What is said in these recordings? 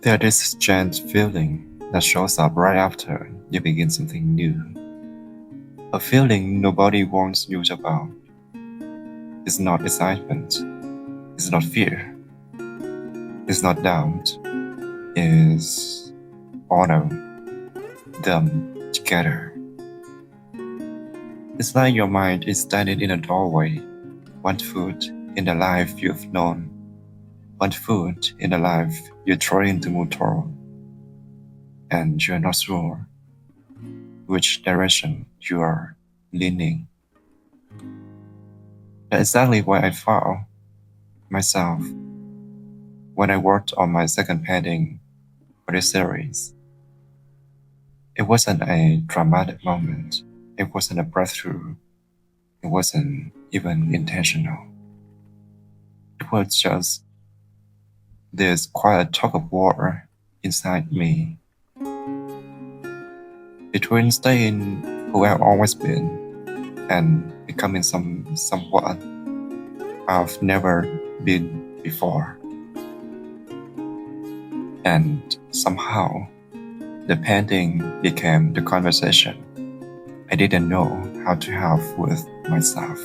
There's this strange feeling that shows up right after you begin something new. A feeling nobody warns you about. It's not excitement. It's not fear. It's not doubt. It's all of them together. It's like your mind is standing in a doorway, one foot in the life you've known, one foot in the life you're trying to move toward, and you're not sure which direction you are leaning. That's exactly why I found myself when I worked on my second painting for this series. It wasn't a dramatic moment. It wasn't a breakthrough. It wasn't even intentional. It was just this quiet tug of war inside me between staying who I've always been and becoming someone I've never been before. And somehow, the painting became the conversation I didn't know how to have with myself.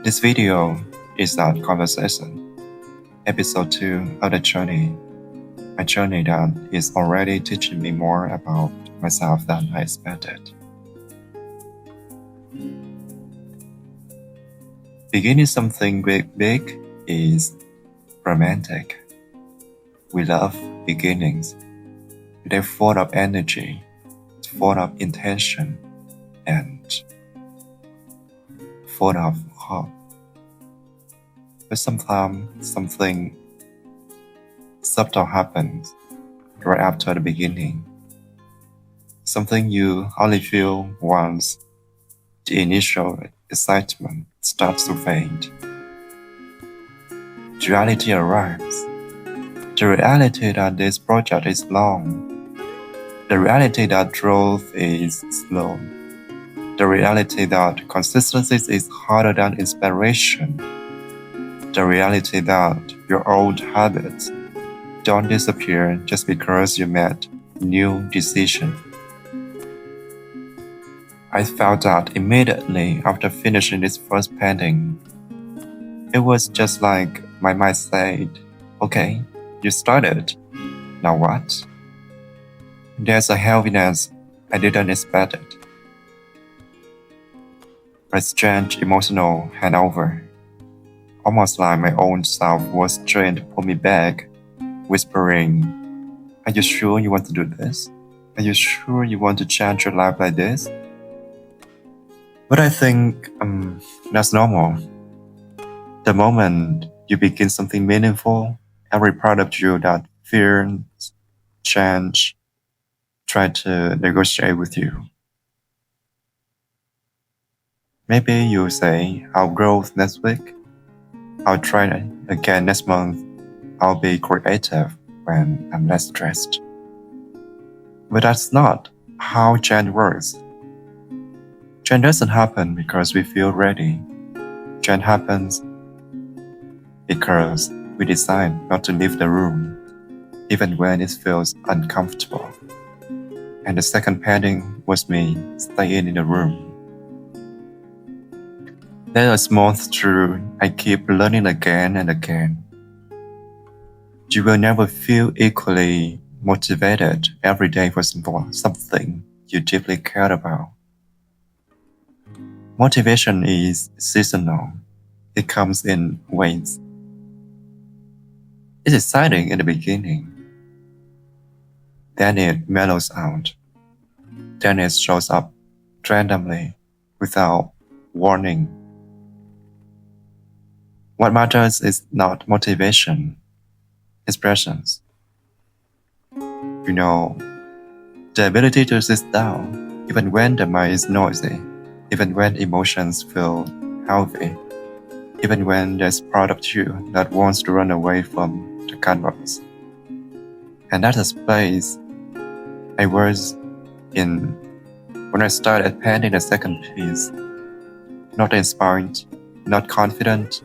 This video is that conversation, episode 2 of the journey, a journey that is already teaching me more about myself than I expected. Beginning something big is romantic. We love beginnings. They're full of energy, full of intention, and full of hope. But sometimes something subtle happens right after the beginning. Something you only feel once the initial excitement starts to fade. The reality arrives. The reality that this project is long. The reality that growth is slow. The reality that consistency is harder than inspiration. The reality that your old habits don't disappear just because you made new decisions. I felt that immediately after finishing this first painting. It was just like my mind said, okay, you started. Now what? There's a heaviness I didn't expect it. A strange emotional hangover. Almost like my own self was trying to pull me back, whispering, are you sure you want to do this? Are you sure you want to change your life like this? But I think that's normal. The moment you begin something meaningful, every part of you that fears change try to negotiate with you. Maybe you say, I'll grow next week. I'll try it again next month. I'll be creative when I'm less stressed. But that's not how change works. Change doesn't happen because we feel ready. Change happens because we decide not to leave the room, even when it feels uncomfortable. And the second painting was me staying in the room. There's a small truth I keep learning again and again. You will never feel equally motivated every day for something you deeply care about. Motivation is seasonal. It comes in waves. It's exciting in the beginning. Then it mellows out. Then it shows up randomly without warning. What matters is not motivation, it's presence. You know, the ability to sit down, even when the mind is noisy, even when emotions feel heavy, even when there's part of you that wants to run away from the canvas. And that's a space I was in when I started painting the second piece. not inspired, not confident,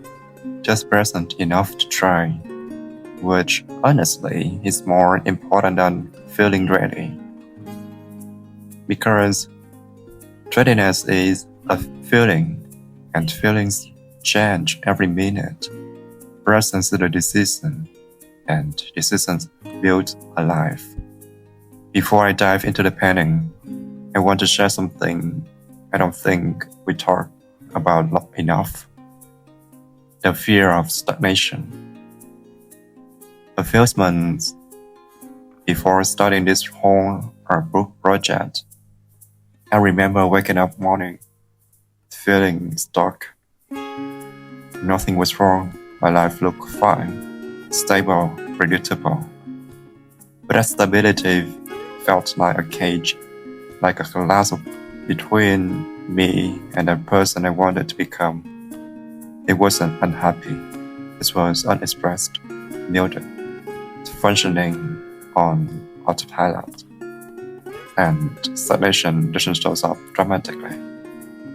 just present enough to try, which honestly is more important than feeling ready. Because readiness is a feeling, and feelings change every minute. Presence is a decision, and decisions build a life. Before I dive into the painting, I want to share something I don't think we talk about enough: the fear of stagnation. A few months before starting this whole art book project, I remember waking up morning feeling stuck. Nothing was wrong, my life looked fine, stable, predictable. But that stability felt like a cage, like a glass between me and the person I wanted to become. It wasn't unhappy, it was unexpressed, muted, functioning on autopilot. And stagnation doesn't show up dramatically.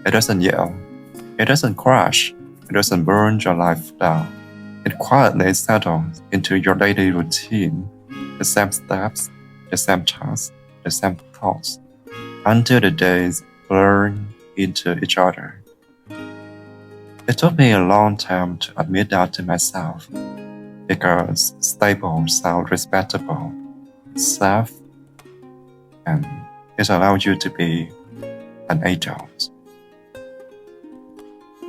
It doesn't yell, it doesn't crash, it doesn't burn your life down. It quietly settles into your daily routine, the same steps, the same tasks, the same thoughts, until the days blur into each other. It took me a long time to admit that to myself, because stable sounds respectable, safe, and it allows you to be an adult.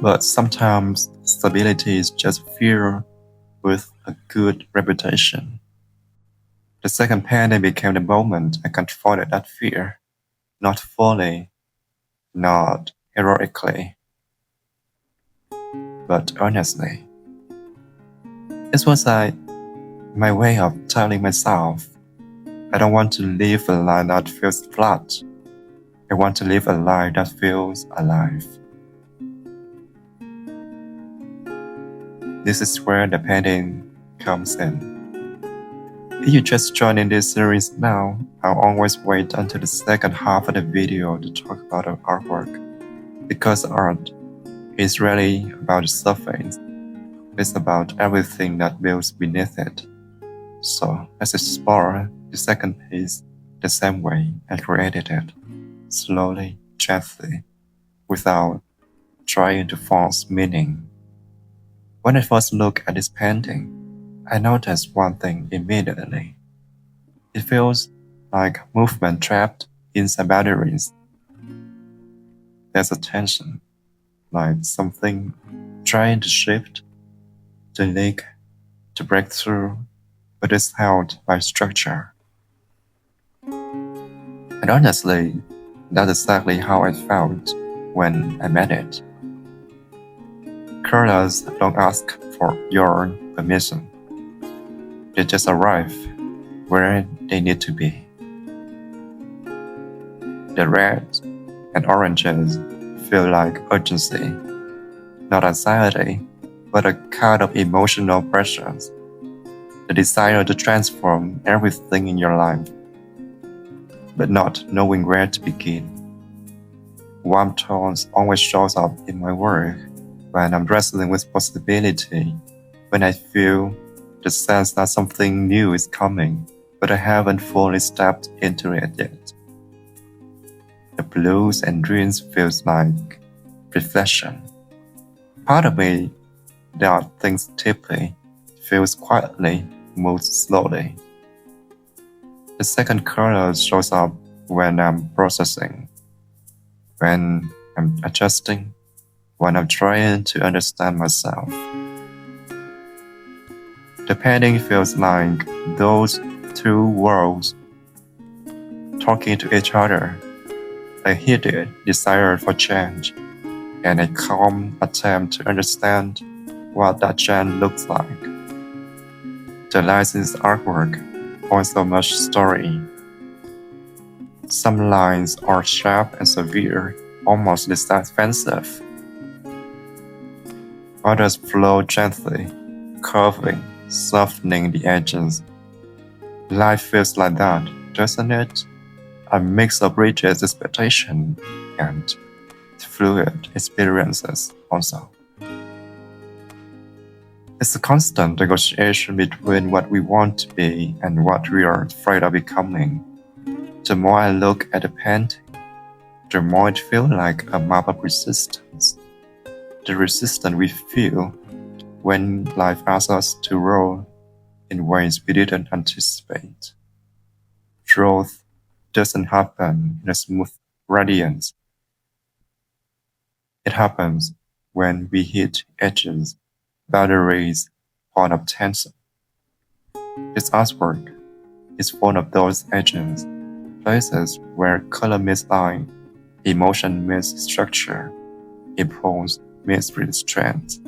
But sometimes stability is just fear with a good reputation. The second painting became the moment I confronted that fear, not fully, not heroically, but honestly. This was like my way of telling myself, I don't want to live a life that feels flat. I want to live a life that feels alive. This is where the painting comes in. If you just joined in this series now, I'll always wait until the second half of the video to talk about the artwork, because art is really about the surface. It's about everything that builds beneath it. So let's explore the second piece the same way I created it, slowly, gently, without trying to force meaning. When I first looked at this painting, I noticed one thing immediately. It feels like movement trapped inside batteries. There's a tension, like something trying to shift, to leak, to break through, but it's held by structure. And honestly, that's exactly how I felt when I made it. Colors don't ask for your permission. They just arrive where they need to be. The reds and oranges feel like urgency, not anxiety, but a kind of emotional pressures, the desire to transform everything in your life, but not knowing where to begin. Warm tones always shows up in my work when I'm wrestling with possibility, when I feel the sense that something new is coming, but I haven't fully stepped into it yet. The blues and greens feels like reflection. Part of me that thinks deeply, feels quietly, moves slowly. The second color shows up when I'm processing, when I'm adjusting, when I'm trying to understand myself. The painting feels like those two worlds talking to each other, a heated desire for change, and a calm attempt to understand what that change looks like. The licensed artwork holds so much story. Some lines are sharp and severe, almost defensive. Others flow gently, curving, softening the edges. Life feels like that, doesn't it? A mix of rigid expectation and fluid experiences also. It's a constant negotiation between what we want to be and what we are afraid of becoming. The more I look at the painting, the more it feels like a map of resistance. The resistance we feel when life asks us to roll in ways we didn't anticipate. Growth doesn't happen in a smooth radiance. It happens when we hit edges, boundaries, point of tension. This artwork is one of those edges, places where color meets line, emotion meets structure, impulse meets restraint.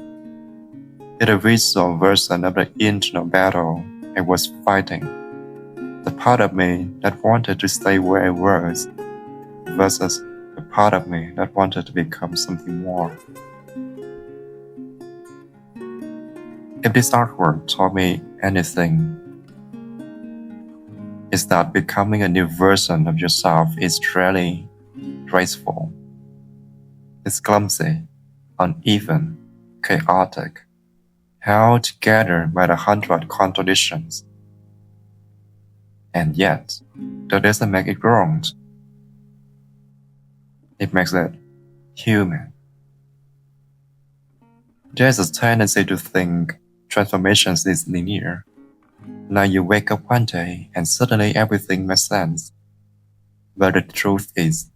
It's a visual version of the internal battle I was fighting. The part of me that wanted to stay where I was versus the part of me that wanted to become something more. If this artwork taught me anything, it's that becoming a new version of yourself is really graceful. It's clumsy, uneven, chaotic, held together by 100 contradictions. And yet, that doesn't make it wrong. It makes it human. There's a tendency to think transformations is linear. Like you wake up one day and suddenly everything makes sense. But the truth is,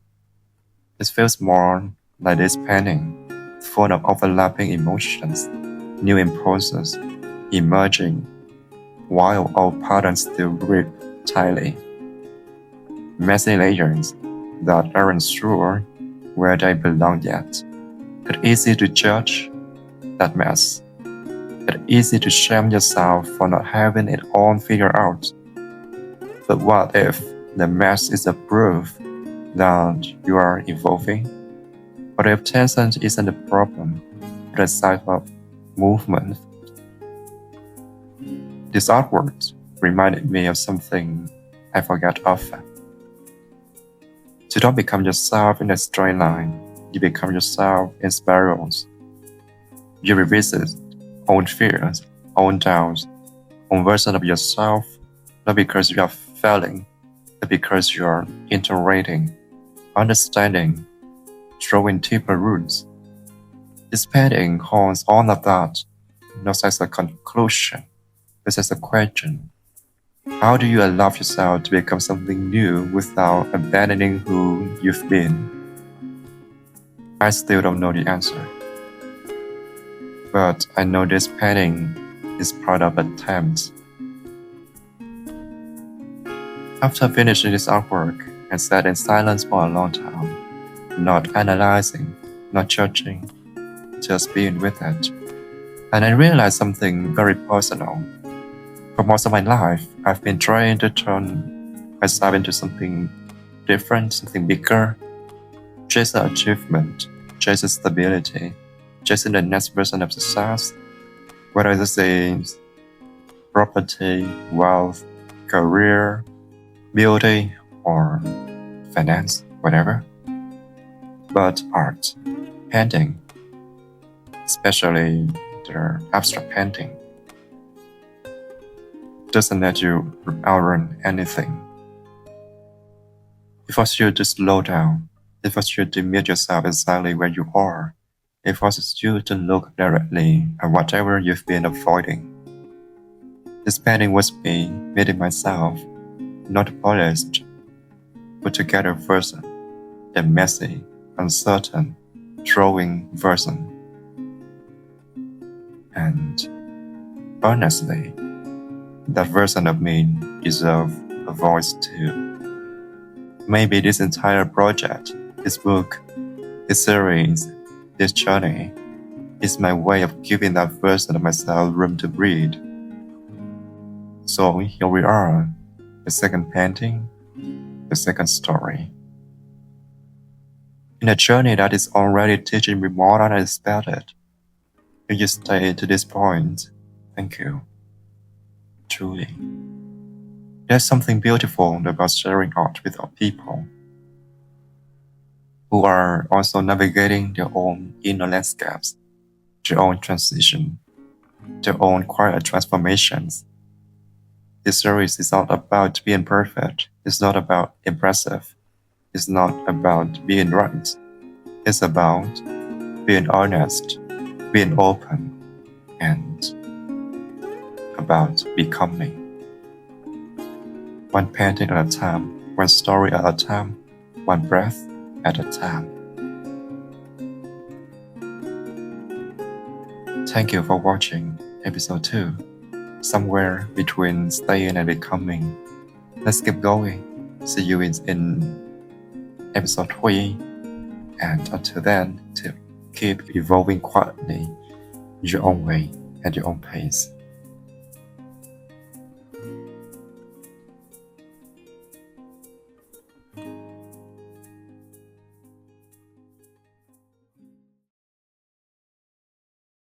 it feels more like this painting, full of overlapping emotions, new impulses, emerging, while old patterns still grip tightly. Messy layers that aren't sure where they belong yet. It's easy to judge that mess. It's easy to shame yourself for not having it all figured out. But what if the mess is a proof that you are evolving? What if tension isn't the problem, but a sign of movement? This artwork reminded me of something I forget often. You don't become yourself in a straight line, you become yourself in spirals. You revisit old fears, old doubts, old version of yourself, not because you are failing, but because you are iterating, understanding, drawing deeper roots. This painting holds all of that, not as a conclusion, but as a question. How do you allow yourself to become something new without abandoning who you've been? I still don't know the answer. But I know this painting is part of an attempt. After finishing this artwork, I sat in silence for a long time, not analyzing, not judging, just being with it. And I realized something very personal. For most of my life, I've been trying to turn myself into something different, something bigger, chasing achievement, chasing stability, chasing the next version of success, whether this is property, wealth, career, beauty, or finance, whatever. But art, painting, especially the abstract painting, doesn't let you outrun anything. It forces you to slow down. It forces you to meet yourself exactly where you are. It forces you to look directly at whatever you've been avoiding. This painting was me meeting myself, not a polished, put together version, the messy, uncertain, drawing version. And honestly, that version of me deserves a voice too. Maybe this entire project, this book, this series, this journey, is my way of giving that version of myself room to breathe. So here we are, the second painting, the second story. In a journey that is already teaching me more than I expected. If you stayed to this point, thank you. Truly. There's something beautiful about sharing art with our people. who are also navigating their own inner landscapes, their own transition, their own quiet transformations. This series is not about being perfect, it's not about impressive, it's not about being right. It's about being honest, being open, and about becoming. One painting at a time, one story at a time, one breath at a time. Thank you for watching episode 2, somewhere between staying and becoming. Let's keep going. See you in episode 3. And until then, to keep evolving quietly, your own way, at your own pace.